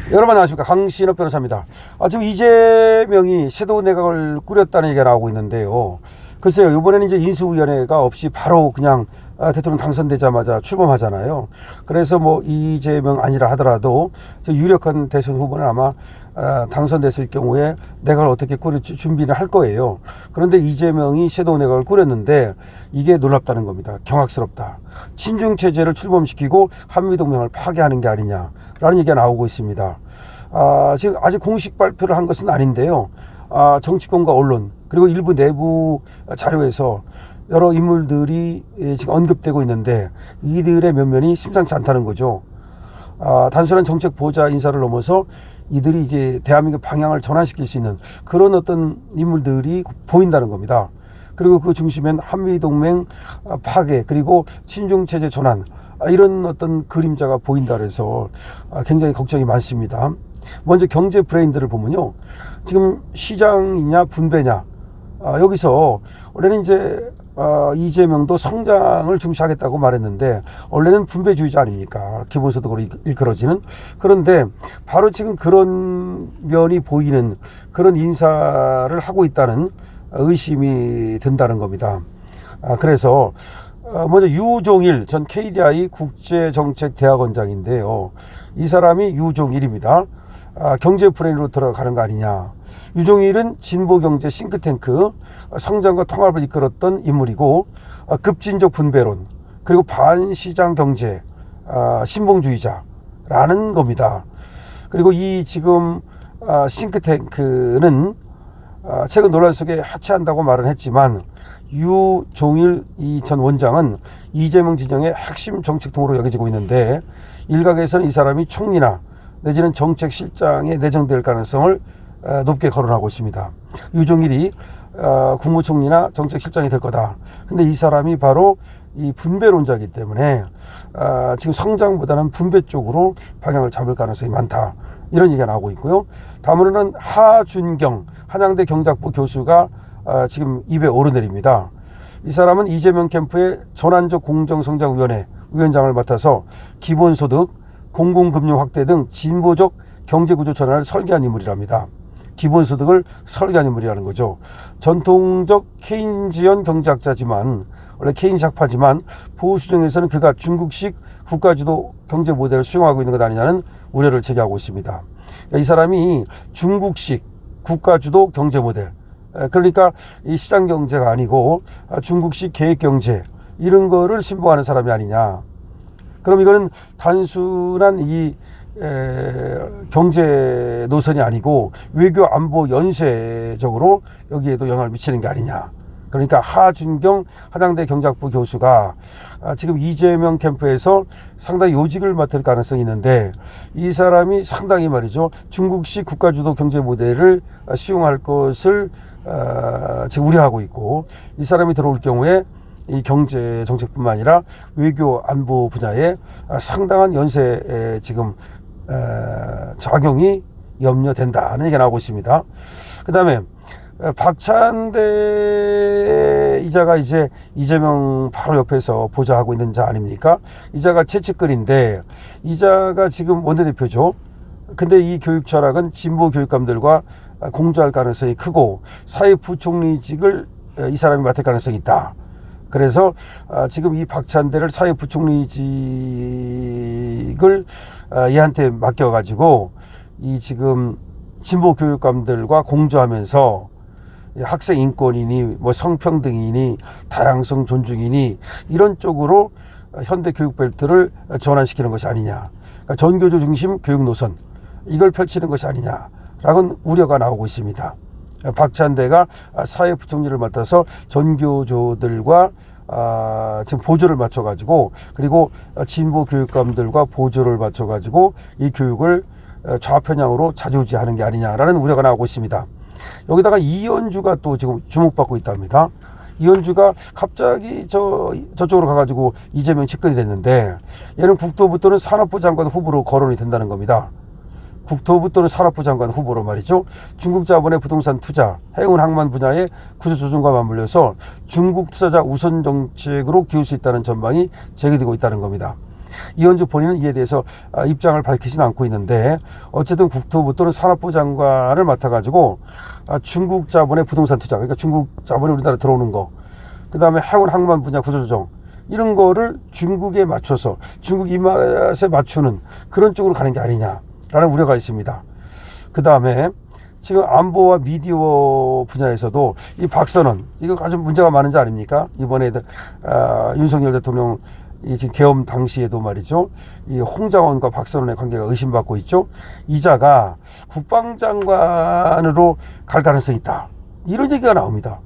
여러분 안녕하십니까, 강신업 변호사입니다. 지금 이재명이 섀도우 내각을 꾸렸다는 얘기가 나오고 있는데요. 글쎄요, 이번에는 이제 인수위원회가 없이 바로 그냥 대통령 당선되자마자 출범하잖아요. 그래서 뭐 이재명 아니라 하더라도 유력한 대선 후보는 아마 당선됐을 경우에 내각을 어떻게 꾸릴 준비를 할 거예요. 그런데 이재명이 섀도우 내각을 꾸렸는데 이게 놀랍다는 겁니다. 경악스럽다. 친중체제를 출범시키고 한미동맹을 파괴하는 게 아니냐라는 얘기가 나오고 있습니다. 지금 아직 공식 발표를 한 것은 아닌데요. 정치권과 언론 그리고 일부 내부 자료에서 여러 인물들이 지금 언급되고 있는데 이들의 면면이 심상치 않다는 거죠. 단순한 정책 보좌 인사를 넘어서 이들이 이제 대한민국 방향을 전환시킬 수 있는 그런 어떤 인물들이 보인다는 겁니다. 그리고 그 중심엔 한미동맹 파괴 그리고 친중체제 전환 이런 어떤 그림자가 보인다 그래서 굉장히 걱정이 많습니다. 먼저 경제 브레인들을 보면요, 지금 시장이냐 분배냐, 여기서 원래는 이제 이재명도 성장을 중시하겠다고 말했는데 원래는 분배주의자 아닙니까? 기본소득으로 일컬어지는. 그런데 바로 지금 그런 면이 보이는 그런 인사를 하고 있다는 의심이 든다는 겁니다. 그래서 먼저 유종일 전 KDI 국제정책대학원장인데요. 이 사람이 유종일입니다. 경제 브레인으로 들어가는 거 아니냐. 유종일은 진보경제 싱크탱크 성장과 통합을 이끌었던 인물이고 급진적 분배론 그리고 반시장 경제 신봉주의자라는 겁니다. 그리고 이 지금 싱크탱크는 최근 논란 속에 하차한다고 말은 했지만 유종일 이 전 원장은 이재명 진영의 핵심 정책통으로 여겨지고 있는데 일각에서는 이 사람이 총리나 내지는 정책실장에 내정될 가능성을 높게 거론하고 있습니다. 유종일이 국무총리나 정책실장이 될 거다. 근데 이 사람이 바로 이 분배론자이기 때문에 지금 성장보다는 분배 쪽으로 방향을 잡을 가능성이 많다. 이런 얘기가 나오고 있고요. 다음으로는 하준경 한양대 경제학부 교수가 지금 입에 오르내립니다. 이 사람은 이재명 캠프의 전환적 공정성장위원회 위원장을 맡아서 기본소득, 공공금융 확대 등 진보적 경제구조 전환을 설계한 인물이랍니다. 기본소득을 설계한 인물이라는 거죠. 전통적 케인지언 경제학자지만 원래 케인작파지만 보수정에서는 그가 중국식 국가주도 경제 모델을 수용하고 있는 것 아니냐는 우려를 제기하고 있습니다. 그러니까 이 사람이 중국식 국가주도 경제 모델, 그러니까 이 시장 경제가 아니고 중국식 계획 경제 이런 거를 신봉하는 사람이 아니냐. 그럼 이거는 단순한 이 경제 노선이 아니고 외교 안보 연쇄적으로 여기에도 영향을 미치는 게 아니냐. 그러니까 하준경 한양대 경제학부 교수가 지금 이재명 캠프에서 상당히 요직을 맡을 가능성이 있는데 이 사람이 상당히 말이죠, 중국식 국가주도 경제 모델을 수용할 것을 지금 우려하고 있고, 이 사람이 들어올 경우에 이 경제 정책뿐만 아니라 외교 안보 분야에 상당한 연쇄 지금 작용이 염려된다는 얘기가 나오고 있습니다. 그 다음에 박찬대 이자가 이제 이재명 바로 옆에서 보좌하고 있는 자 아닙니까? 이자가 채찍글인데 이자가 지금 원내대표죠. 근데 이 교육 철학은 진보 교육감들과 공조할 가능성이 크고 사회부총리직을 이 사람이 맡을 가능성이 있다. 그래서 지금 이 박찬대를 사회부총리직을 얘한테 맡겨가지고 이 지금 진보 교육감들과 공조하면서 학생 인권이니 뭐 성평등이니 다양성 존중이니 이런 쪽으로 현대 교육 벨트를 전환시키는 것이 아니냐. 그러니까 전교조 중심 교육 노선 이걸 펼치는 것이 아니냐라는 우려가 나오고 있습니다. 박찬대가 사회부총리를 맡아서 전교조들과 지금 보조를 맞춰가지고 그리고 진보 교육감들과 보조를 맞춰가지고 이 교육을 좌편향으로 좌지우지하는 게 아니냐라는 우려가 나오고 있습니다. 여기다가 이현주가 또 지금 주목받고 있답니다. 이현주가 갑자기 저쪽으로 가가지고 이재명 측근이 됐는데 얘는 국토부 또는 산업부 장관 후보로 거론이 된다는 겁니다. 국토부 또는 산업부 장관 후보로 말이죠. 중국 자본의 부동산 투자, 해운 항만 분야의 구조조정과 맞물려서 중국 투자자 우선 정책으로 키울 수 있다는 전망이 제기되고 있다는 겁니다. 이현주 본인은 이에 대해서 입장을 밝히지는 않고 있는데 어쨌든 국토부 또는 산업부 장관을 맡아가지고 중국 자본의 부동산 투자, 그러니까 중국 자본이 우리나라에 들어오는 거, 그 다음에 해운 항만 분야 구조조정 이런 거를 중국에 맞춰서 중국 입맛에 맞추는 그런 쪽으로 가는 게 아니냐라는 우려가 있습니다. 그 다음에 지금 안보와 미디어 분야에서도 이 박선원, 이거 아주 문제가 많은 자 아닙니까? 이번에 윤석열 대통령 지금 계엄 당시에도 말이죠, 이 홍장원과 박선원의 관계가 의심받고 있죠. 이자가 국방장관으로 갈 가능성이 있다, 이런 얘기가 나옵니다.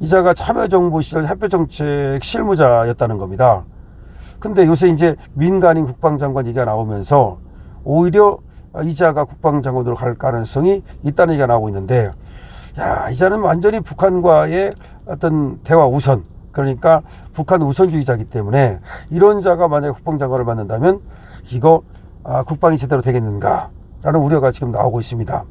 이자가 참여정부 시절 햇볕정책 실무자였다는 겁니다. 근데 요새 이제 민간인 국방장관 얘기가 나오면서 오히려 이자가 국방장관으로 갈 가능성이 있다는 얘기가 나오고 있는데, 야, 이자는 완전히 북한과의 어떤 대화 우선, 그러니까 북한 우선주의자이기 때문에 이런 자가 만약에 국방장관을 맡는다면 이거 국방이 제대로 되겠는가 라는 우려가 지금 나오고 있습니다.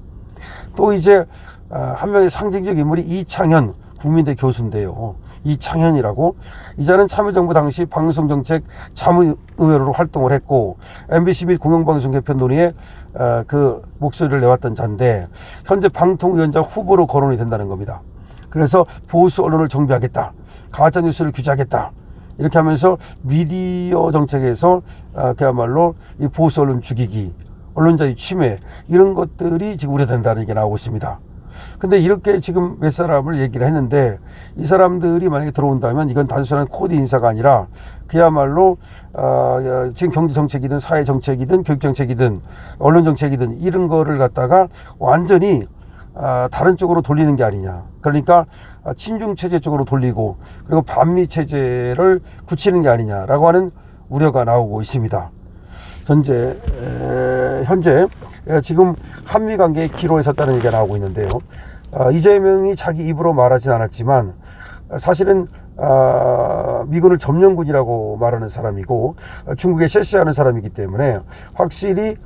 또 이제 한 명의 상징적 인물이 이창현 국민대 교수인데요. 이창현이라고, 이자는 참여정부 당시 방송정책 자문의회로 활동을 했고 MBC 및 공영방송 개편 논의에 그 목소리를 내왔던 자인데 현재 방통위원장 후보로 거론이 된다는 겁니다. 그래서 보수 언론을 정비하겠다, 가짜뉴스를 규제하겠다, 이렇게 하면서 미디어 정책에서 그야말로 이 보수 언론 죽이기, 언론자유 침해, 이런 것들이 지금 우려된다는 얘기가 나오고 있습니다. 근데 이렇게 지금 몇 사람을 얘기를 했는데 이 사람들이 만약에 들어온다면 이건 단순한 코드 인사가 아니라 그야말로 지금 경제정책이든 사회정책이든 교육정책이든 언론정책이든 이런 거를 갖다가 완전히 다른 쪽으로 돌리는 게 아니냐. 그러니까 친중체제 쪽으로 돌리고 그리고 반미체제를 굳히는 게 아니냐라고 하는 우려가 나오고 있습니다. 현재 지금 한미 관계의 기로에 섰다는 얘기가 나오고 있는데요. 이재명이 자기 입으로 말하진 않았지만 사실은 미군을 점령군이라고 말하는 사람이고 중국에 셰시하는 사람이기 때문에 확실히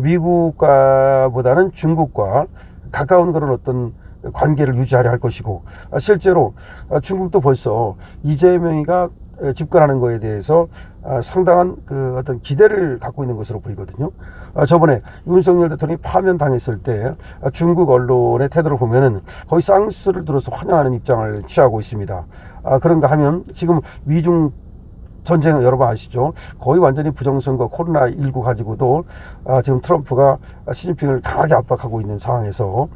미국과보다는 중국과 가까운 그런 어떤 관계를 유지하려 할 것이고, 실제로 중국도 벌써 이재명이가 집권하는 거에 대해서 상당한 그 어떤 기대를 갖고 있는 것으로 보이거든요. 저번에 윤석열 대통령이 파면당했을 때 중국 언론의 태도를 보면은 거의 쌍수를 들어서 환영하는 입장을 취하고 있습니다. 그런가 하면 지금 미중 전쟁은 여러분 아시죠? 거의 완전히 부정선거 코로나19 가지고도 지금 트럼프가 시진핑을 강하게 압박하고 있는 상황에서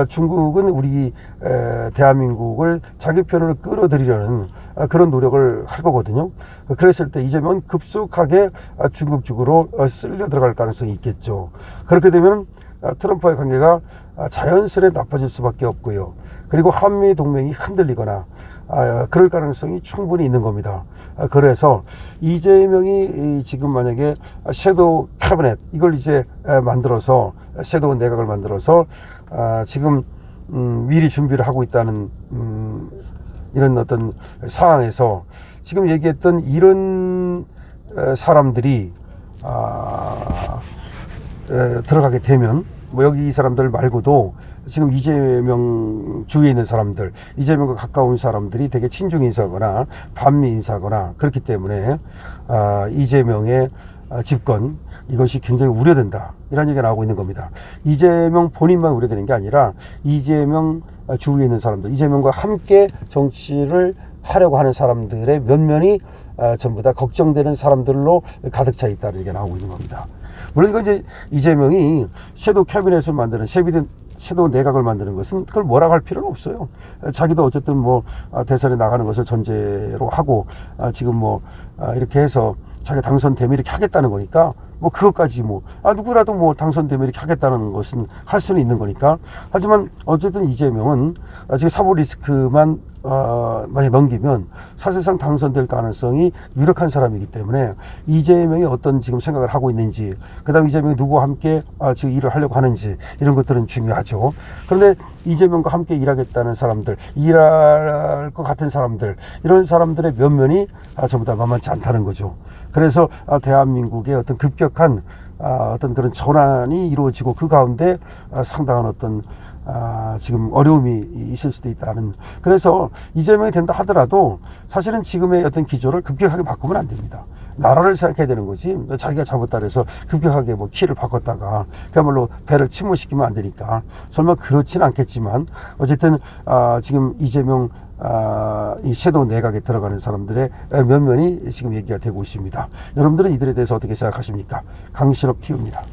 중국은 우리 대한민국을 자기 편으로 끌어들이려는 그런 노력을 할 거거든요. 그랬을 때 이재명은 급속하게 중국 쪽으로 쓸려 들어갈 가능성이 있겠죠. 그렇게 되면 트럼프와의 관계가 자연스레 나빠질 수밖에 없고요. 그리고 한미 동맹이 흔들리거나 그럴 가능성이 충분히 있는 겁니다. 그래서 이재명이 지금 만약에 섀도우 캐비넷 이걸 이제 만들어서 섀도우 내각을 만들어서 지금 미리 준비를 하고 있다는 이런 어떤 상황에서 지금 얘기했던 이런 사람들이 들어가게 되면 뭐 여기 이 사람들 말고도 지금 이재명 주위에 있는 사람들, 이재명과 가까운 사람들이 되게 친중 인사거나 반미 인사거나 그렇기 때문에 이재명의 집권 이것이 굉장히 우려된다, 이런 얘기가 나오고 있는 겁니다. 이재명 본인만 우려되는 게 아니라 이재명 주위에 있는 사람들, 이재명과 함께 정치를 하려고 하는 사람들의 면면이 전부 다 걱정되는 사람들로 가득 차 있다는 얘기가 나오고 있는 겁니다. 물론 이건 이제 이재명이 섀도우 캐비넷을 만드는 섀도우 내각을 만드는 것은 그걸 뭐라고 할 필요는 없어요. 자기도 어쨌든 뭐 대선에 나가는 것을 전제로 하고 지금 뭐 이렇게 해서 자기가 당선되면 이렇게 하겠다는 거니까 뭐 그것까지 뭐 누구라도 뭐 당선되면 이렇게 하겠다는 것은 할 수는 있는 거니까. 하지만 어쨌든 이재명은 지금 사법 리스크만 만약 넘기면 사실상 당선될 가능성이 유력한 사람이기 때문에 이재명이 어떤 지금 생각을 하고 있는지, 그 다음에 이재명이 누구와 함께 지금 일을 하려고 하는지, 이런 것들은 중요하죠. 그런데 이재명과 함께 일하겠다는 사람들, 일할 것 같은 사람들, 이런 사람들의 면면이 전부 다 만만치 않다는 거죠. 그래서 대한민국의 어떤 급격한 어떤 그런 전환이 이루어지고 그 가운데 상당한 어떤 지금 어려움이 있을 수도 있다는. 그래서 이재명이 된다 하더라도 사실은 지금의 어떤 기조를 급격하게 바꾸면 안 됩니다. 나라를 생각해야 되는 거지. 자기가 잘못다 그래서 급격하게 뭐 키를 바꿨다가 그야말로 배를 침몰시키면 안 되니까. 설마 그렇진 않겠지만 어쨌든 지금 이재명 이 섀도우 내각에 들어가는 사람들의 면면이 지금 얘기가 되고 있습니다. 여러분들은 이들에 대해서 어떻게 생각하십니까? 강신업 TV입니다.